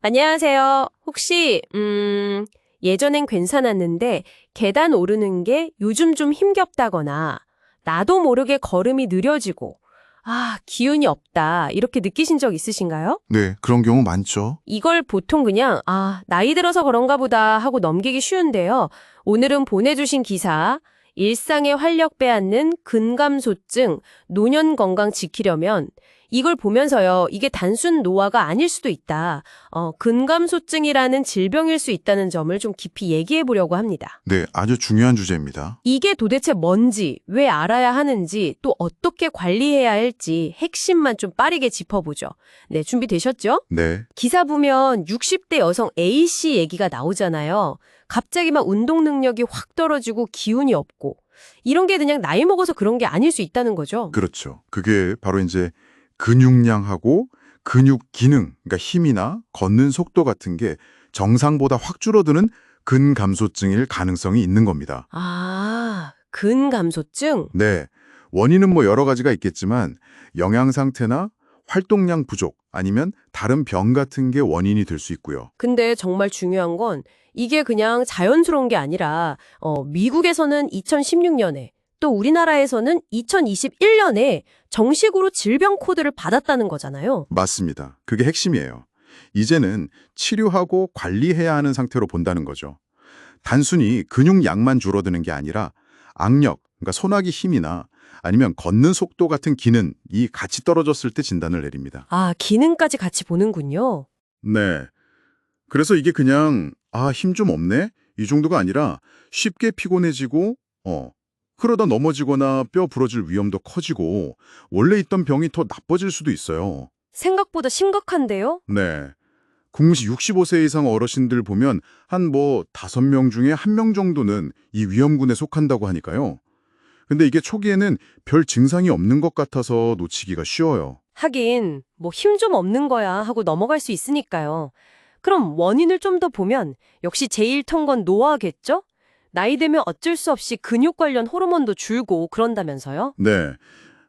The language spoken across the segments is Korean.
안녕하세요. 혹시 예전엔 괜찮았는데 계단 오르는 게 요즘 좀 힘겹다거나 나도 모르게 걸음이 느려지고 기운이 없다 이렇게 느끼신 적 있으신가요? 네, 그런 경우 많죠. 이걸 보통 그냥 나이 들어서 그런가 보다 하고 넘기기 쉬운데요. 오늘은 보내주신 기사 일상의 활력 빼앗는 근감소증, 노년 건강 지키려면 이걸 보면서요. 이게 단순 노화가 아닐 수도 있다. 근감소증이라는 질병일 수 있다는 점을 좀 깊이 얘기해 보려고 합니다. 네, 아주 중요한 주제입니다. 이게 도대체 뭔지, 왜 알아야 하는지, 또 어떻게 관리해야 할지 핵심만 좀 빠르게 짚어보죠. 네, 준비되셨죠? 네, 기사 보면 60대 여성 A씨 얘기가 나오잖아요. 갑자기 막 운동 능력이 확 떨어지고 기운이 없고 이런 게 그냥 나이 먹어서 그런 게 아닐 수 있다는 거죠. 그렇죠. 그게 바로 이제 근육량하고 근육 기능, 그러니까 힘이나 걷는 속도 같은 게 정상보다 확 줄어드는 근감소증일 가능성이 있는 겁니다. 근감소증? 네, 원인은 뭐 여러 가지가 있겠지만 영양 상태나 활동량 부족 아니면 다른 병 같은 게 원인이 될 수 있고요. 근데 정말 중요한 건 이게 그냥 자연스러운 게 아니라 미국에서는 2016년에 또 우리나라에서는 2021년에 정식으로 질병 코드를 받았다는 거잖아요. 맞습니다. 그게 핵심이에요. 이제는 치료하고 관리해야 하는 상태로 본다는 거죠. 단순히 근육량만 줄어드는 게 아니라 악력, 그러니까 손아귀 힘이나 아니면 걷는 속도 같은 기능이 같이 떨어졌을 때 진단을 내립니다. 기능까지 같이 보는군요. 네. 그래서 이게 그냥 힘 좀 없네? 이 정도가 아니라 쉽게 피곤해지고 그러다 넘어지거나 뼈 부러질 위험도 커지고 원래 있던 병이 더 나빠질 수도 있어요. 생각보다 심각한데요? 네. 국무시 65세 이상 어르신들 보면 한 5명 중에 1명 정도는 이 위험군에 속한다고 하니까요. 근데 이게 초기에는 별 증상이 없는 것 같아서 놓치기가 쉬워요. 하긴 뭐 힘 좀 없는 거야 하고 넘어갈 수 있으니까요. 그럼 원인을 좀 더 보면 역시 제일 턴 건 노화겠죠? 나이 들면 어쩔 수 없이 근육 관련 호르몬도 줄고 그런다면서요? 네.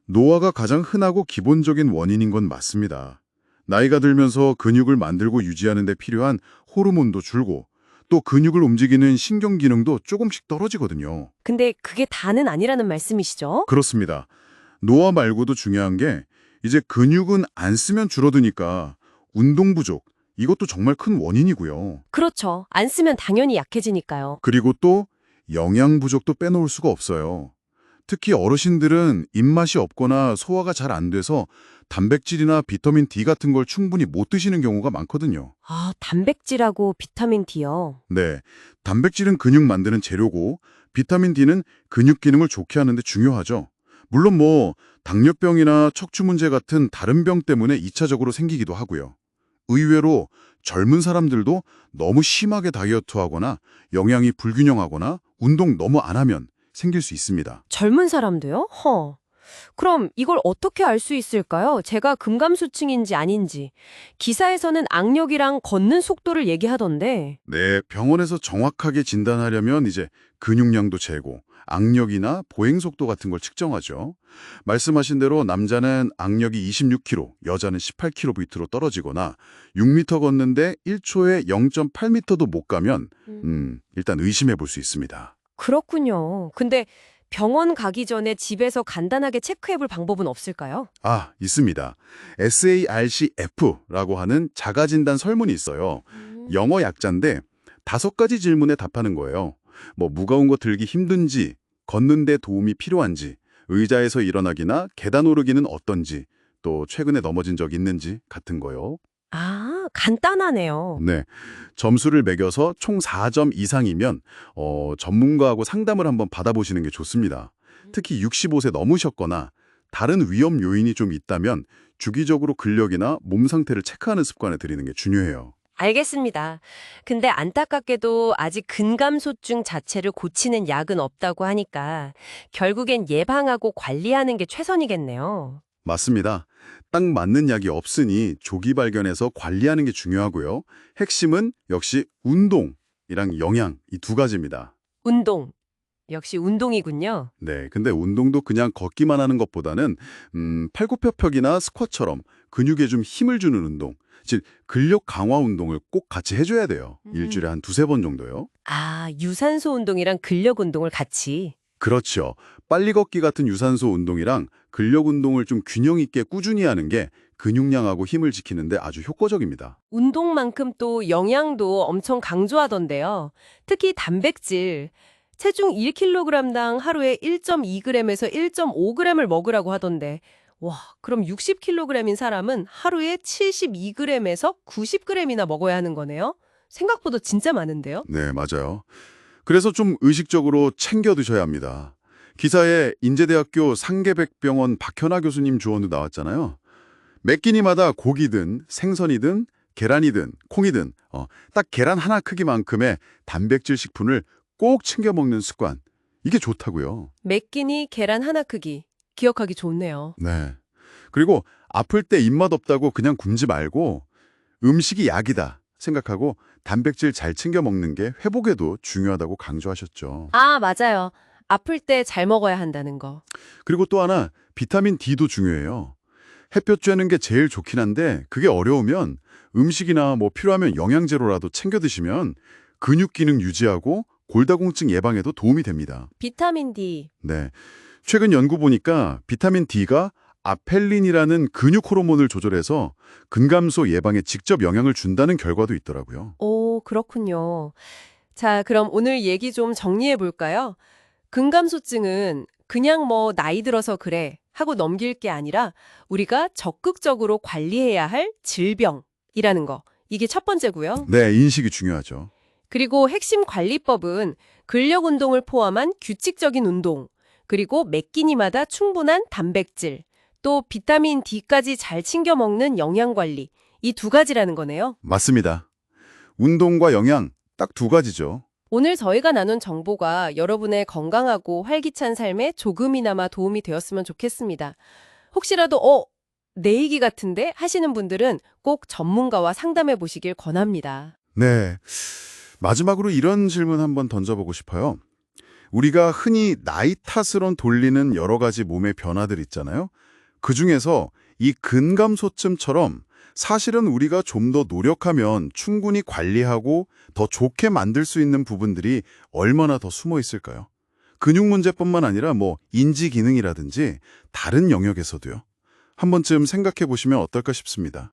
노화가 가장 흔하고 기본적인 원인인 건 맞습니다. 나이가 들면서 근육을 만들고 유지하는 데 필요한 호르몬도 줄고 또 근육을 움직이는 신경 기능도 조금씩 떨어지거든요. 근데 그게 다는 아니라는 말씀이시죠? 그렇습니다. 노화 말고도 중요한 게 이제 근육은 안 쓰면 줄어드니까 운동 부족, 이것도 정말 큰 원인이고요. 그렇죠. 안 쓰면 당연히 약해지니까요. 그리고 또 영양 부족도 빼놓을 수가 없어요. 특히 어르신들은 입맛이 없거나 소화가 잘 안 돼서 단백질이나 비타민 D 같은 걸 충분히 못 드시는 경우가 많거든요. 단백질하고 비타민 D요. 네, 단백질은 근육 만드는 재료고 비타민 D는 근육 기능을 좋게 하는데 중요하죠. 물론 당뇨병이나 척추 문제 같은 다른 병 때문에 2차적으로 생기기도 하고요. 의외로 젊은 사람들도 너무 심하게 다이어트하거나 영양이 불균형하거나 운동 너무 안 하면 생길 수 있습니다. 젊은 사람도요? 그럼 이걸 어떻게 알 수 있을까요? 제가 금감수증인지 아닌지. 기사에서는 악력이랑 걷는 속도를 얘기하던데. 네, 병원에서 정확하게 진단하려면 이제 근육량도 재고, 악력이나 보행 속도 같은 걸 측정하죠. 말씀하신 대로 남자는 악력이 26km, 여자는 18km로 떨어지거나 6m 걷는데 1초에 0.8m도 못 가면 일단 의심해 볼 수 있습니다. 그렇군요. 근데 병원 가기 전에 집에서 간단하게 체크해 볼 방법은 없을까요? 있습니다. SARCF라고 하는 자가진단 설문이 있어요. 영어 약자인데 5가지 질문에 답하는 거예요. 무거운 거 들기 힘든지, 걷는데 도움이 필요한지, 의자에서 일어나기나 계단 오르기는 어떤지, 또 최근에 넘어진 적 있는지 같은 거요. 간단하네요. 네, 점수를 매겨서 총 4점 이상이면 전문가하고 상담을 한번 받아보시는 게 좋습니다. 특히 65세 넘으셨거나 다른 위험 요인이 좀 있다면 주기적으로 근력이나 몸 상태를 체크하는 습관을 들이는 게 중요해요. 알겠습니다. 근데 안타깝게도 아직 근감소증 자체를 고치는 약은 없다고 하니까 결국엔 예방하고 관리하는 게 최선이겠네요. 맞습니다. 딱 맞는 약이 없으니 조기 발견해서 관리하는 게 중요하고요. 핵심은 역시 운동이랑 영양 이 2가지입니다. 운동. 역시 운동이군요. 네, 근데 운동도 그냥 걷기만 하는 것보다는 팔굽혀펴기나 스쿼트처럼 근육에 좀 힘을 주는 운동, 즉 근력 강화 운동을 꼭 같이 해줘야 돼요. 일주일에 한 두세 번 정도요. 아, 유산소 운동이랑 근력 운동을 같이. 그렇죠. 빨리 걷기 같은 유산소 운동이랑 근력 운동을 좀 균형 있게 꾸준히 하는 게 근육량하고 힘을 지키는데 아주 효과적입니다. 운동만큼 또 영양도 엄청 강조하던데요. 특히 단백질. 체중 1kg당 하루에 1.2g에서 1.5g을 먹으라고 하던데. 와, 그럼 60kg인 사람은 하루에 72g에서 90g이나 먹어야 하는 거네요? 생각보다 진짜 많은데요? 네, 맞아요. 그래서 좀 의식적으로 챙겨 드셔야 합니다. 기사에 인제대학교 상계백병원 박현아 교수님 조언도 나왔잖아요. 매 끼니마다 고기든 생선이든 계란이든 콩이든 딱 계란 하나 크기만큼의 단백질 식품을 꼭 챙겨 먹는 습관. 이게 좋다고요. 매 끼니 계란 하나 크기. 기억하기 좋네요. 네. 그리고 아플 때 입맛 없다고 그냥 굶지 말고 음식이 약이다 생각하고 단백질 잘 챙겨 먹는 게 회복에도 중요하다고 강조하셨죠. 아, 맞아요. 아플 때 잘 먹어야 한다는 거. 그리고 또 하나 비타민 D도 중요해요. 햇볕 쬐는 게 제일 좋긴 한데 그게 어려우면 음식이나 뭐 필요하면 영양제로라도 챙겨 드시면 근육 기능 유지하고 골다공증 예방에도 도움이 됩니다. 비타민 D. 네. 최근 연구 보니까 비타민 D가 아펠린이라는 근육 호르몬을 조절해서 근감소 예방에 직접 영향을 준다는 결과도 있더라고요. 오, 그렇군요. 자, 그럼 오늘 얘기 좀 정리해 볼까요? 근감소증은 그냥 뭐 나이 들어서 그래 하고 넘길 게 아니라 우리가 적극적으로 관리해야 할 질병이라는 거. 이게 첫 번째고요. 네, 인식이 중요하죠. 그리고 핵심 관리법은 근력 운동을 포함한 규칙적인 운동, 그리고 매 끼니마다 충분한 단백질, 또 비타민 D까지 잘 챙겨 먹는 영양 관리. 이 두 가지라는 거네요. 맞습니다. 운동과 영양 딱 두 가지죠. 오늘 저희가 나눈 정보가 여러분의 건강하고 활기찬 삶에 조금이나마 도움이 되었으면 좋겠습니다. 혹시라도 내 얘기 같은데 하시는 분들은 꼭 전문가와 상담해 보시길 권합니다. 네. 마지막으로 이런 질문 한번 던져보고 싶어요. 우리가 흔히 나이 탓으론 돌리는 여러 가지 몸의 변화들 있잖아요. 그중에서 이 근감소증처럼 사실은 우리가 좀 더 노력하면 충분히 관리하고 더 좋게 만들 수 있는 부분들이 얼마나 더 숨어 있을까요? 근육 문제뿐만 아니라 뭐 인지 기능이라든지 다른 영역에서도요. 한 번쯤 생각해 보시면 어떨까 싶습니다.